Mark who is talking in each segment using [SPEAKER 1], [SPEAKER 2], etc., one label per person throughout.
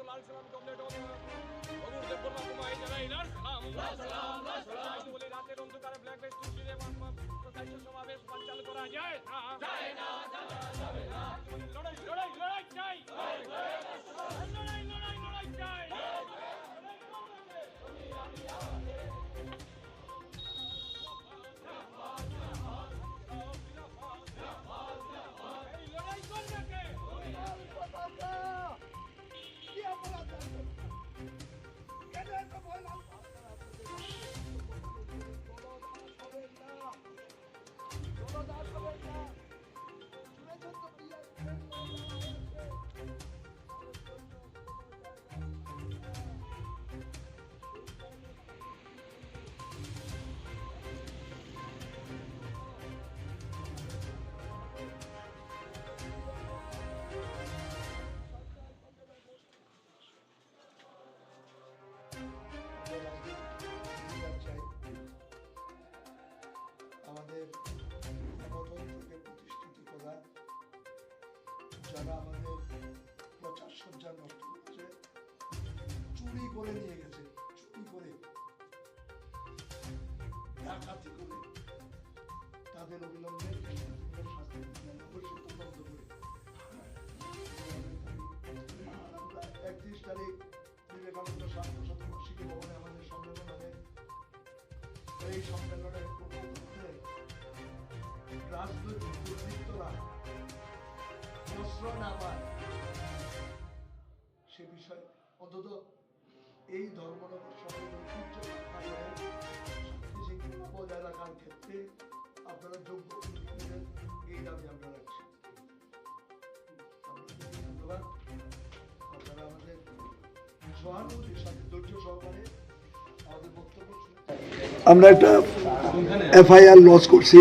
[SPEAKER 1] লাল সালাম কমপ্লিট হবে ওগুরদের বললাম তোমায় জানাই লাল সালাম লাল সালাম বলি রাতের অন্ধকারে ব্ল্যাক বেস্ট টুসিরে প্রকাশ্য সমাবেশ বানচাল করা যায় না যাবে না লড়াই লড়াই লড়াই চাই লড়াই লড়াই লড়াই চাই
[SPEAKER 2] আমাদের গণতন্ত্রকে প্রতিষ্ঠিত করা যারা আমাদের প্রচার সজ্জা নষ্ট করছে, চুরি করে নিয়ে গেছে, চুরি করে ডাকাতি করে তাদের অবিলম্বে শাস্তি অবশ্যই তদন্ত করে। আমরা 31 তারিখ বিবেকানন্দ শতবার্ষিকী ভবনে আমাদের সম্মেলন হবে। এই সম্মেলনের রাজনৈতিক দুর্বৃত্তরা প্রশ্রয় না পায় সে বিষয়ে অন্তত এই ধর্মনগর শহরের ঐতিহ্য রক্ষা করে শান্তি শৃঙ্খলা বজায় রাখার ক্ষেত্রে আপনারা যোগ্য নেবেন, এই দাবি আমরা রাখছি। ধন্যবাদ। আপনারা আমাদের সহানুভূতির সাথে ধৈর্য সহকারে আমাদের বক্তব্য আমরা একটা এফআইআর লঞ্চ করছি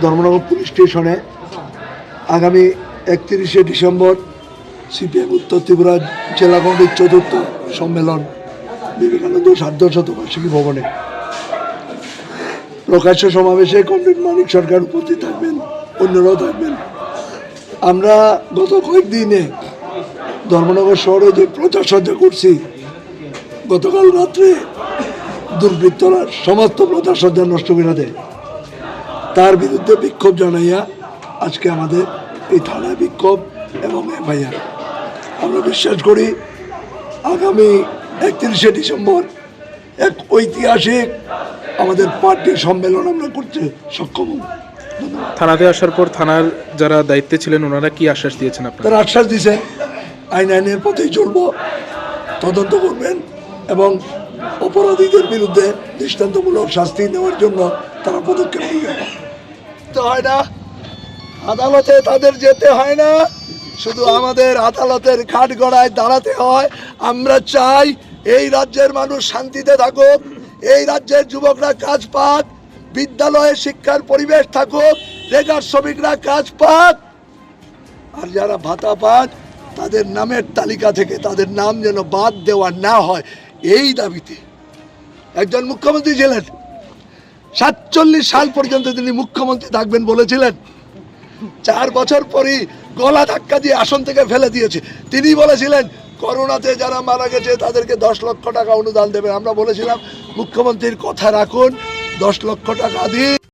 [SPEAKER 2] ধর্মনগর পুলিশ স্টেশনে। আগামী 31শে ডিসেম্বর সিপিএম উত্তর ত্রিপুরা জেলা কমিটির ৪র্থ সম্মেলন বিবেকানন্দ শতবার্ষিকী ভবনে। প্রকাশ্য সমাবেশে কমরেড মানিক সরকার উপস্থিত থাকবেন, অন্যরাও থাকবেন। আমরা গত কয়েকদিনে ধর্মনগর শহরে যে প্রচার সজ্জা করছি, গতকাল রাত্রে দুর্বৃত্তরা সমস্ত প্রচার সজ্জা নষ্ট করে দেয়, তার বিরুদ্ধে বিক্ষোভ জানাইয়া আজকে আমাদের এই থানায় বিক্ষোভ এবং এফআইআর। আমরা বিশ্বাস করি আগামী 31শে ডিসেম্বর এক ঐতিহাসিক আমাদের পার্টির সম্মেলন আমরা করতে সক্ষম হব।
[SPEAKER 3] থানাতে আসার পর থানার যারা দায়িত্বে ছিলেন ওনারা কি আশ্বাস দিয়েছেন আপনারা?
[SPEAKER 2] তারা আশ্বাস দিয়েছেন আইনের পথেই চলব, তদন্ত করবেন এবং অপরাধীদের বিরুদ্ধে দৃষ্টান্তমূলক শাস্তি নেওয়ার জন্য তারা পদক্ষেপ নেবেন। তো হয় না, আদালতে তাদের যেতে হয় না, শুধু আমাদের আদালতের কাঠগড়ায় দাঁড়াতে হয়। আমরা চাই এই রাজ্যের মানুষ শান্তিতে থাকুক, এই রাজ্যের যুবকরা কাজ পাক, বিদ্যালয়ে শিক্ষার পরিবেশ থাকুক, রেগার শ্রমিকরা কাজ পাক, আর যারা ভাতা পান তাদের নামের তালিকা থেকে তাদের নাম যেন বাদ দেওয়া না হয়, এই দাবিতে একজন মুখ্যমন্ত্রী ছিলেন 47 সাল পর্যন্ত তিনি মুখ্যমন্ত্রী থাকবেন বলেছিলেন। 4 বছর পরই গলা ধাক্কা দিয়ে আসন থেকে ফেলে দিয়েছে। তিনি বলেছিলেন করোনাতে যারা মারা গেছে তাদেরকে 10 লক্ষ টাকা অনুদান দেবেন। আমরা বলেছিলাম মুখ্যমন্ত্রীর কথা রাখুন, 10 লক্ষ টাকা দিন।